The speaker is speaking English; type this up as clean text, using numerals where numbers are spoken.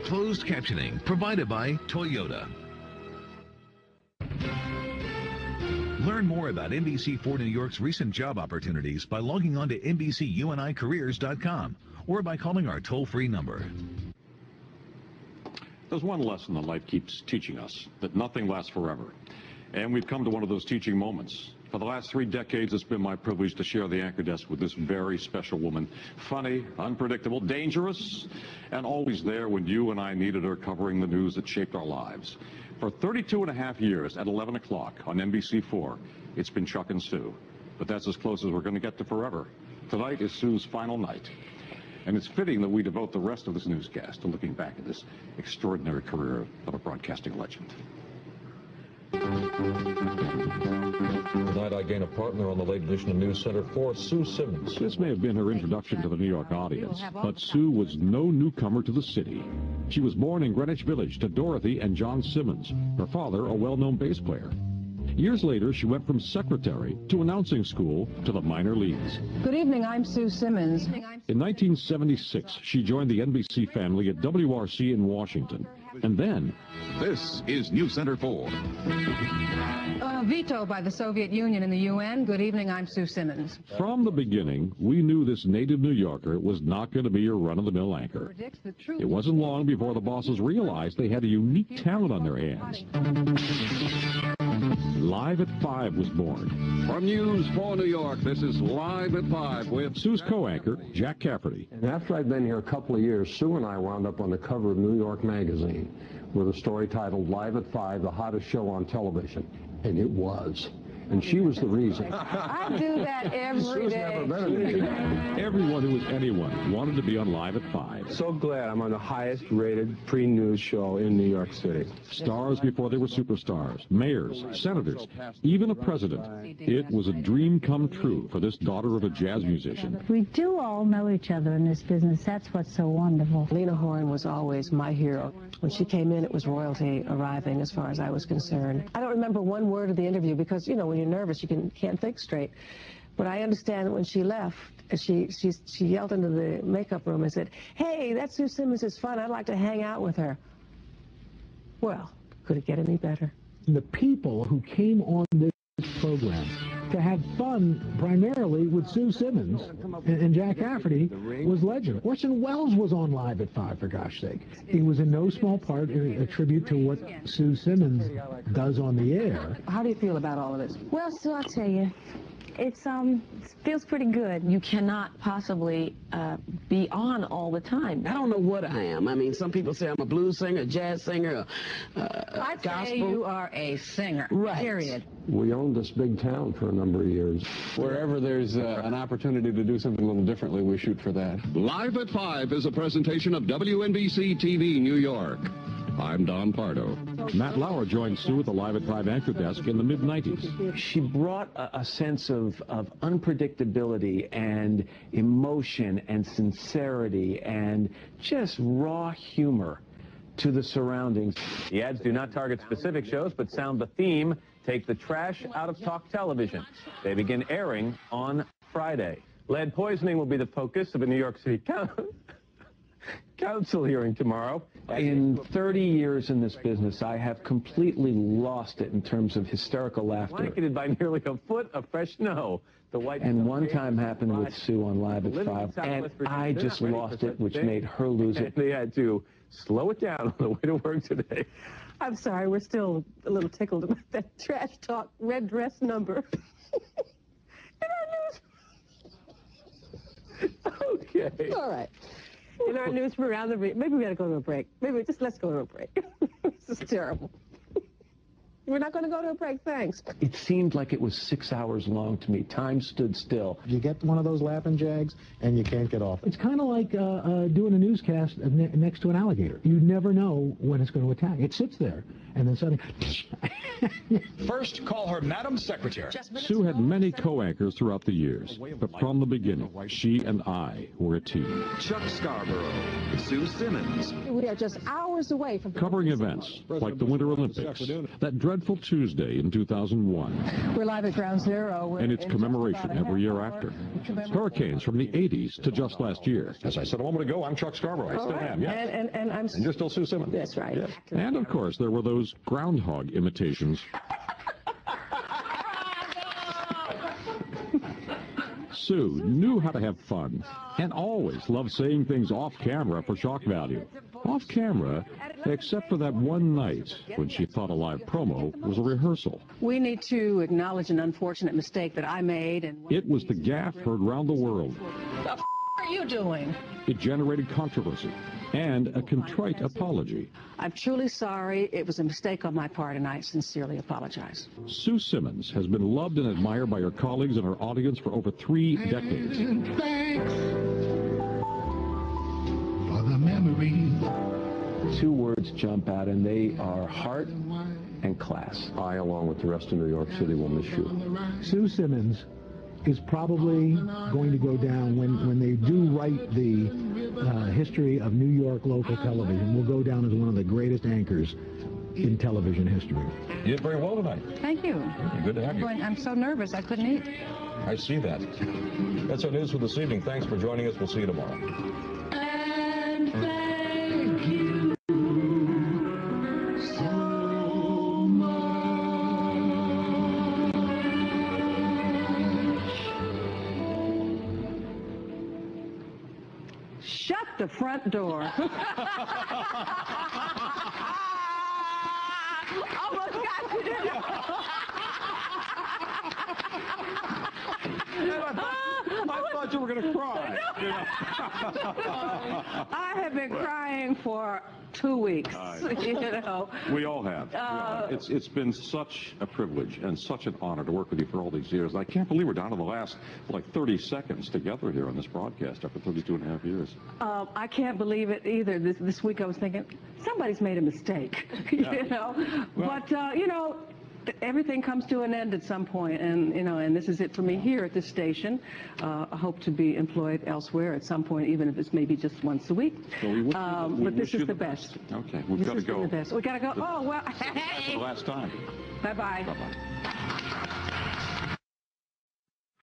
Closed captioning provided by Toyota. Learn more about NBC4 New York's recent job opportunities by logging on to NBCUNIcareers.com or by calling our toll-free number. There's one lesson that life keeps teaching us, that nothing lasts forever. And we've come to one of those teaching moments. For the last 3 decades, it's been my privilege to share the anchor desk with this very special woman. Funny, unpredictable, dangerous, and always there when you and I needed her, covering the news that shaped our lives. For 32 and a half years at 11 o'clock on NBC4, it's been Chuck and Sue. But that's as close as we're going to get to forever. Tonight is Sue's final night. And it's fitting that we devote the rest of this newscast to looking back at this extraordinary career of a broadcasting legend. Tonight I gain a partner on the late edition of News Center 4, Sue Simmons. This may have been her introduction to the New York audience, but Sue was no newcomer to the city. She was born in Greenwich Village to Dorothy and John Simmons, her father a well-known bass player. Years later, she went from secretary to announcing school to the minor leagues. Good evening, I'm Sue Simmons. In 1976, she joined the NBC family at WRC in Washington. And then... This is News Center 4. Veto by the Soviet Union in the UN. Good evening, I'm Sue Simmons. From the beginning, we knew this native New Yorker was not going to be your run-of-the-mill anchor. It wasn't long before the bosses realized they had a unique talent on their hands. Live at 5 was born. From News 4 New York, this is Live at 5 with Sue's co-anchor, Jack Cafferty. And after I'd been here a couple of years, Sue and I wound up on the cover of New York Magazine with a story titled Live at 5, the hottest show on television. And it was. And she was the reason. I do that every day. Everyone who was anyone wanted to be on Live at 5. So glad I'm on the highest rated pre-news show in New York City. Stars before they were superstars, mayors, senators, even a president. It was a dream come true for this daughter of a jazz musician. We do all know each other in this business. That's what's so wonderful. Lena Horne was always my hero. When she came in, it was royalty arriving as far as I was concerned. I don't remember one word of the interview because, you know, when you're nervous, you can't think straight. But I understand that when she left, she yelled into the makeup room and said, "Hey, that Sue Simmons is fun. I'd like to hang out with her." Well, could it get any better? The people who came on this program to have fun primarily with Sue Simmons and Jack Cafferty was legend. Orson Welles was on Live at 5, for gosh sake. It was in no small part a tribute to what Sue Simmons does on the air. How do you feel about all of this? Well, Sue, I'll tell you, it feels pretty good. You cannot possibly be on all the time. I don't know what I am. I mean, some people say I'm a blues singer, a jazz singer, I'd gospel. say you are a singer, right. Period. We owned this big town for a number of years. Wherever there's an opportunity to do something a little differently, we shoot for that. Live at 5 is a presentation of WNBC TV New York. I'm Don Pardo. Matt Lauer joined Sue at the Live at 5 anchor desk in the mid-90s. She brought a sense of unpredictability and emotion and sincerity and just raw humor to the surroundings. The ads do not target specific shows, but sound the theme, take the trash out of talk television. They begin airing on Friday. Lead poisoning will be the focus of a New York City Council hearing tomorrow. In 30 years in this business, I have completely lost it in terms of hysterical laughter. Blanketed by nearly a foot of fresh snow. And one time happened with Sue on Live at 5, and I just lost it, which made her lose it. They had to slow it down on the way to work today. I'm sorry, we're still a little tickled about that trash talk red dress number. In our news. Okay. All right. In our news from around the maybe we got to go to a break. Let's go to a break. This is terrible. We're not going to go to a break, thanks. It seemed like it was 6 hours long to me. Time stood still. You get one of those laughing jags, and you can't get off. It's kind of like doing a newscast next to an alligator. You never know when it's going to attack. It sits there, and then suddenly... First, call her Madam Secretary. Sue had many co-anchors throughout the years, but from the beginning, she and I were a team. Chuck Scarborough, Sue Simmons. We are just hours away from Covering events like the Winter Olympics, that dreadful Tuesday in 2001. We're live at Ground Zero. And its commemoration every year after. Hurricanes from the 80s to just last year. As I said a moment ago, I'm Chuck Scarborough. I still am, yes. And you're still Sue Simmons. That's right. Yes. And, of course, there were those groundhog imitations. Sue knew how to have fun and always loved saying things off camera for shock value. Off camera, except for that one night when she thought a live promo was a rehearsal. We need to acknowledge an unfortunate mistake that I made. And It was the gaffe heard round the world. The f are you doing? It generated controversy and a contrite apology. I'm truly sorry. It was a mistake on my part, and I sincerely apologize. Sue Simmons has been loved and admired by her colleagues and her audience for over 3 decades. Thanks for the memory. 2 words jump out, and they are heart and class. I, along with the rest of New York City, will miss you. Sue Simmons is probably going to go down when they do write the history of New York local television. Will go down as one of the greatest anchors in television history. You did very well tonight. Thank you. Good to have you. I'm so nervous. I couldn't eat. I see that. That's our news for this evening. Thanks for joining us. We'll see you tomorrow. And thank you so much. Shut the front door. Almost got you. I thought you were going to cry. I have been crying for 2 weeks. You know. We all have. It's been such a privilege and such an honor to work with you for all these years. And I can't believe we're down to the last, 30 seconds together here on this broadcast after 32 and a half years. I can't believe it either. This week I was thinking, somebody's made a mistake, you know. Well, but, you know, everything comes to an end at some point, and and this is it for me here at this station. I hope to be employed elsewhere at some point, even if it's maybe just once a week. So but this is the best. Okay, we've got to go. The best. We got to go. Oh well. That's the last time. Bye bye. Bye bye.